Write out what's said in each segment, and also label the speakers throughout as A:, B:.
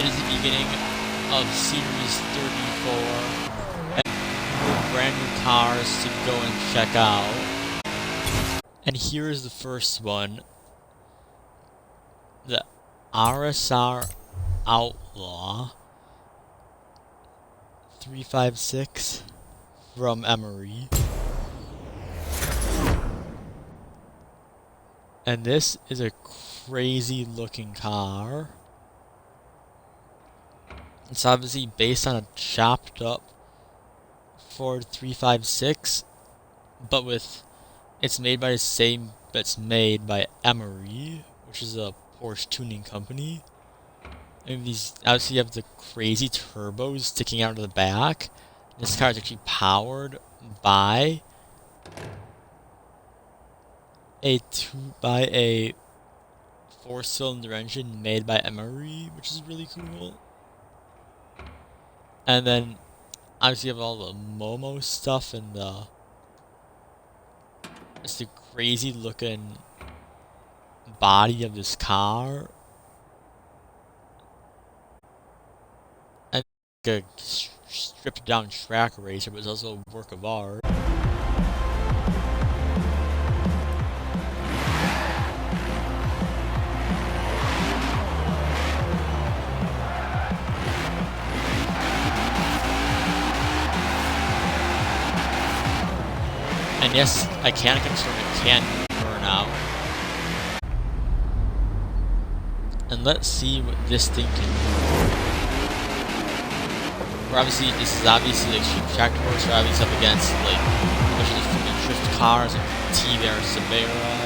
A: is the beginning of Series 34, and more brand new cars to go and check out. And here is the first one, the RSR Outlaw 356 from Emory. And this is a crazy looking car. It's obviously based on a chopped up Ford 356, but it's made by the same, but it's made by Emory, which is a Porche tuning company. And these obviously have the crazy turbos sticking out of the back. This car is actually powered by a 4-cylinder engine made by Emory, which is really cool. And then obviously you have all the Momo stuff and it's the crazy looking body of this car. And like a stripped down track racer, but it's also a work of art. And yes, I can confirm it can burn out. And let's see what this thing can do. This is obviously like cheap track course, we're obviously up against like especially freaking drift cars like T-Bear, Sabera.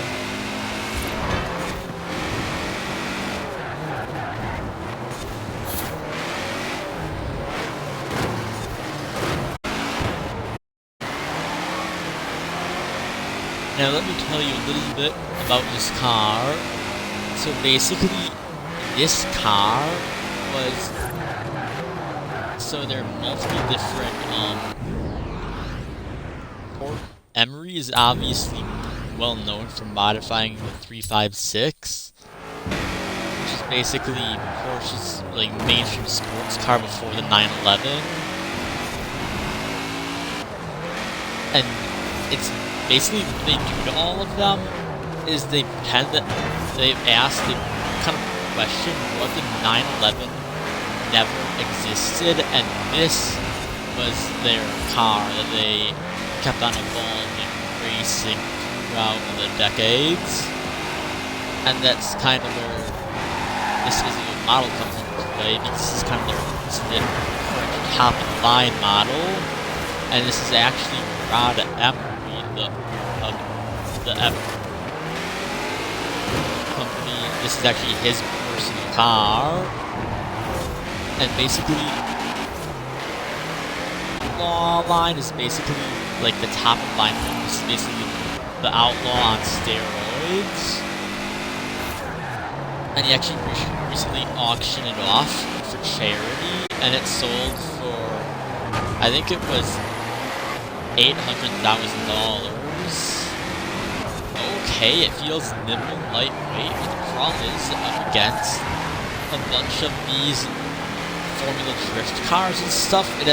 A: Now let me tell you a little bit about this car. So basically, this car was... So there are multiple different, Emory is obviously well known for modifying the 356, which is basically Porsche's like mainstream sports car before the 911. And it's basically what they do to all of them is they pretend that they kind of question what the 911 never existed, and this was their car that they kept on evolving, racing throughout the decades. And that's kind of where this is the model comes into play, because this is kind of their current top of the line model, and this is actually Rod Emory, the Emory company. This is actually his personal car, and basically Outlaw line is basically like the top of the line. This is basically the Outlaw on steroids, and he actually recently auctioned it off for charity, and it sold for, I think it was $800,000. Okay, it feels nimble, lightweight, but the problem is up against a bunch of these Formula Drift cars and stuff. It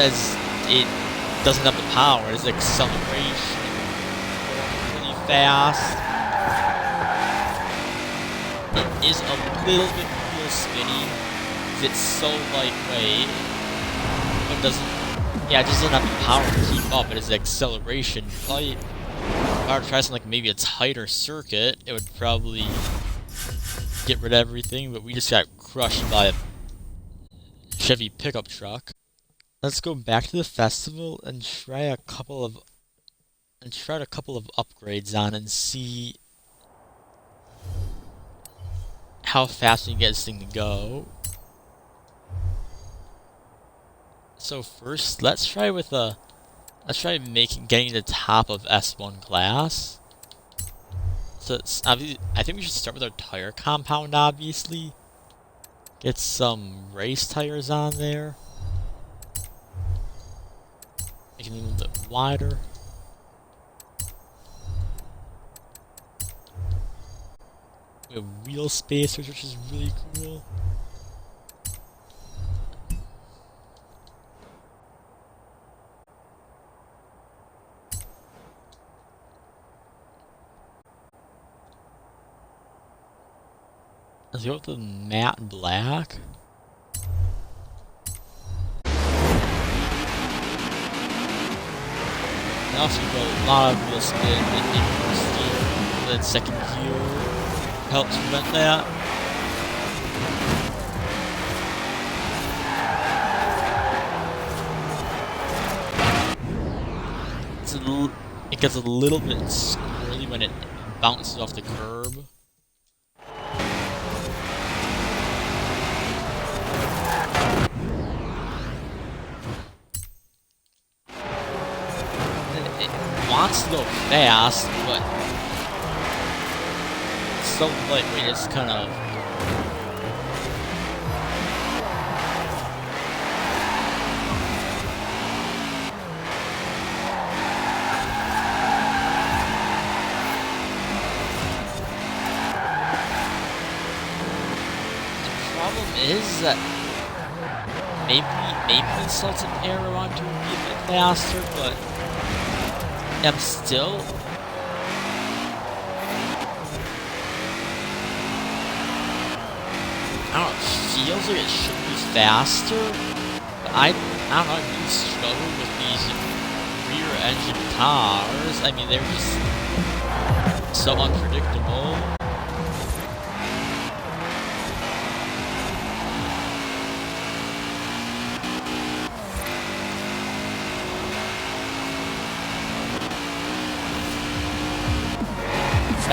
A: doesn't have the power. It's acceleration, really fast. It is a little bit wheel spinny because it's so lightweight, but it just doesn't have the power to keep up. It is acceleration. Probably, if I were to try something like maybe a tighter circuit, it would probably get rid of everything, but we just got crushed by a Chevy pickup truck. Let's go back to the festival and try a couple of upgrades on and see how fast we can get this thing to go. So first, let's try getting the top of S1 class. So I think we should start with our tire compound, obviously. Get some race tires on there. Make it a little bit wider. We have wheel spacers, which is really cool. Let's go with the matte black. Now if you go a lot of wheel spin in first gear, then second gear helps prevent that. It gets a little bit squirrely when it bounces off the curb. It wants to go fast, but it's so lightweight, it's kind of... is that maybe insult an arrow onto it be a bit faster, but I'm still I don't know, it feels like it should be faster, but I don't know, I really struggle with these rear engine cars. I mean, they're just so unpredictable.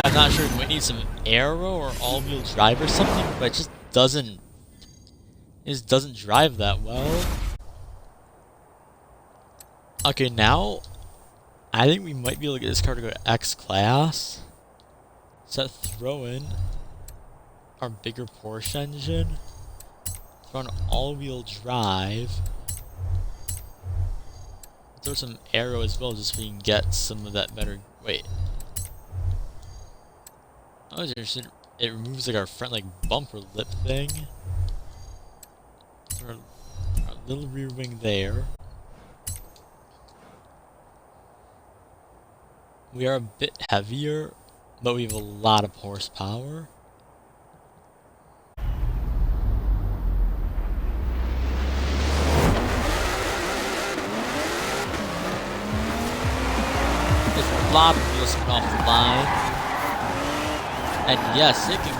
A: I'm not sure if we need some aero or all-wheel drive or something, but it just doesn't drive that well. Okay, now I think we might be able to get this car to go to X class. So throw in our bigger Porsche engine, throw an all-wheel drive, throw some aero as well, just so we can get some of that better. Wait. Oh, it removes like our front like bumper lip thing. Our little rear wing there. We are a bit heavier, but we have a lot of horsepower. There's a lot of wheels coming off the line. And yes, it can...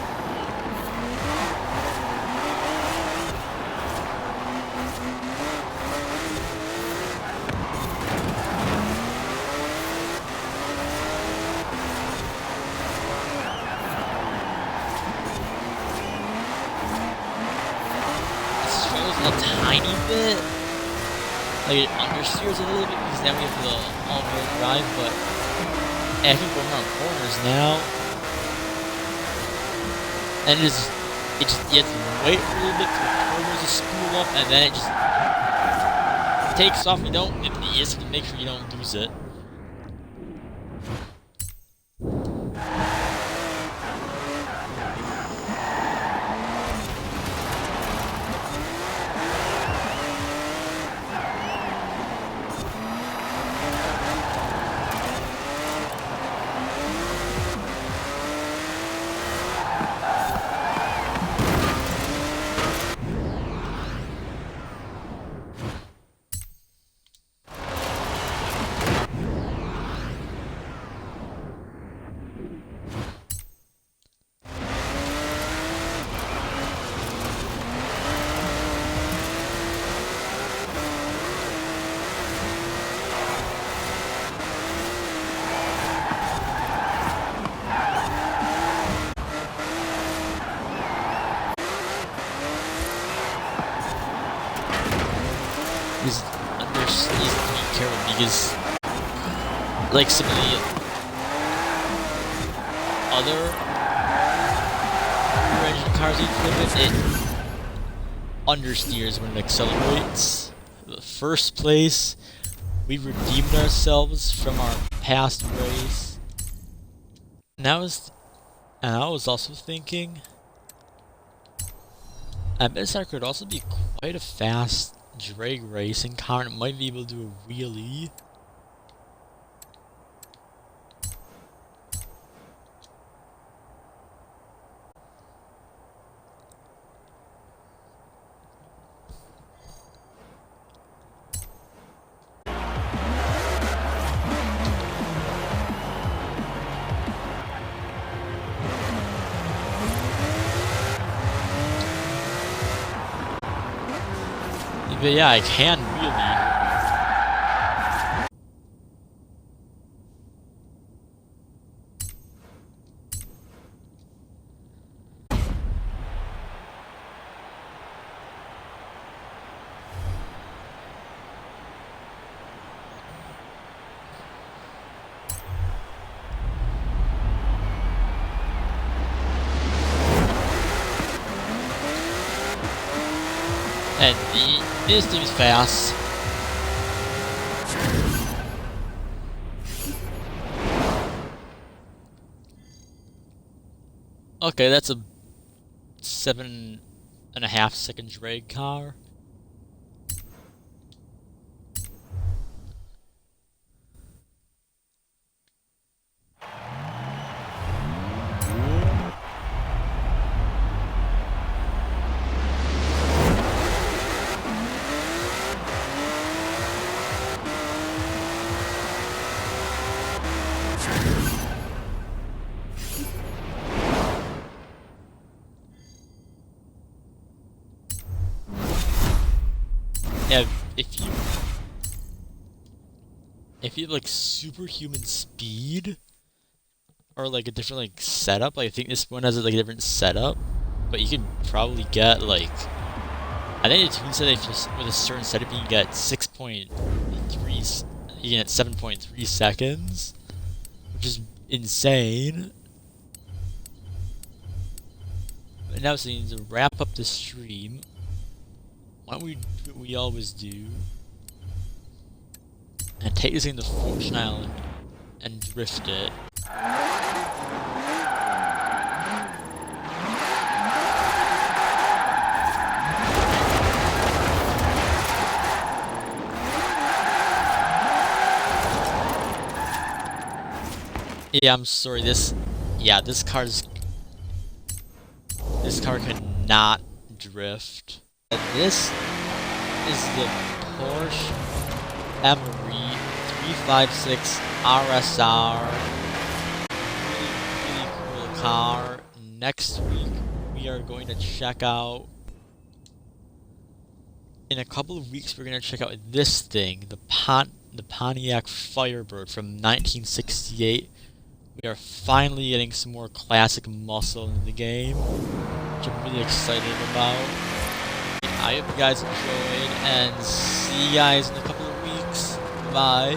A: It struggles a tiny bit. Like it understeers a little bit because now we have the all-wheel drive, but I think we're around corners now. And you have to wait a little bit for the turbos to spool up, and then it just takes off. You don't hit the ESC to make sure you don't lose it. He's to be careful because, like some of the other engine cars you play with, it understeers when it accelerates. The first place, we redeemed ourselves from our past race. And I was also thinking, I bet this could also be quite a fast drag racing car, and it might be able to do a wheelie. But yeah, I can really. And this thing is fast. Okay, that's a 7.5 second drag car. Yeah, if you have like superhuman speed or like a different like setup, like I think this one has like a different setup, but you can probably get like I think it's said if with a certain setup you can get 6.3, you can get 7.3 seconds, which is insane. But now so to wrap up the stream, why don't we do what we always do and take this thing to Fortune Island and drift it. Yeah, I'm sorry, this car cannot drift. And this is the Porsche Emory 356 RSR. Really cool car. Next week, we are going to check out. In a couple of weeks, we're going to check out this thing, the Pontiac Firebird from 1968. We are finally getting some more classic muscle in the game, which I'm really excited about. I hope you guys enjoyed, and see you guys in a couple of weeks. Bye.